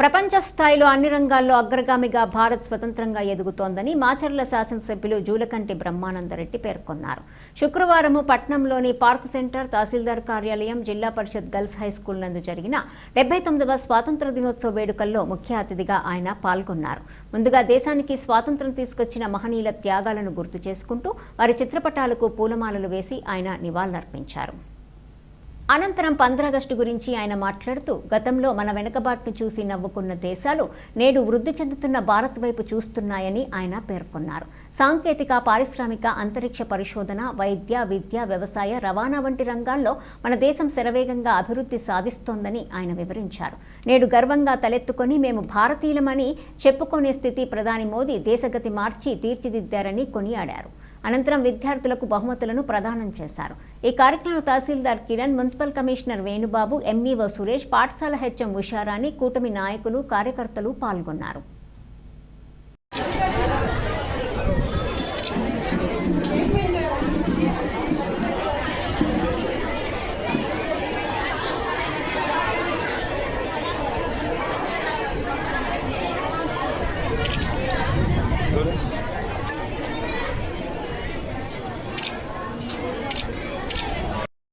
ప్రపంచ స్థాయిలో అన్ని రంగాల్లో అగ్రగామిగా భారత్ స్వతంత్రంగా ఎదుగుతోందని మాచర్ల శాసనసభ్యులు జూలకంటి బ్రహ్మానందరెడ్డి పేర్కొన్నారు. శుక్రవారం పట్నంలోని పార్క్ సెంటర్, తహసీల్దార్ కార్యాలయం, జిల్లా పరిషత్ గర్ల్స్ హైస్కూల్ నందు జరిగిన 79వ స్వాతంత్ర దినోత్సవ వేడుకల్లో ముఖ్య అతిథిగా ఆయన పాల్గొన్నారు. ముందుగా దేశానికి స్వాతంత్ర్యం తీసుకొచ్చిన మహనీయుల త్యాగాలను గుర్తు చేసుకుంటూ వారి చిత్రపటాలకు పూలమాలలు వేసి ఆయన నివాళులర్పించారు. అనంతరం 15 ఆగస్టు గురించి ఆయన మాట్లాడుతూ, గతంలో మన వెనుకబాటును చూసి నవ్వుకున్న దేశాలు నేడు వృద్ధి చెందుతున్న భారత్ వైపు చూస్తున్నాయని ఆయన పేర్కొన్నారు. సాంకేతిక, పారిశ్రామిక, అంతరిక్ష పరిశోధన, వైద్య, విద్య, వ్యవసాయ, రవాణా వంటి రంగాల్లో మన దేశం శరవేగంగా అభివృద్ధి సాధిస్తోందని ఆయన వివరించారు. నేడు గర్వంగా తలెత్తుకొని మేము భారతీయులమని చెప్పుకునే స్థితి ప్రధాని మోదీ దేశగతి మార్చి తీర్చిదిద్దారని కొనియాడారు. అనంతరం విద్యార్థులకు బహుమతులను ప్రదానం చేశారు. ఈ కార్యక్రమంలో tahsildar Kiran, municipal commissioner Venubabu, MEO Suresh, పాఠశాల హెచ్ఎం ఉషారాణి, కూటమి నాయకులు, కార్యకర్తలు పాల్గొన్నారు.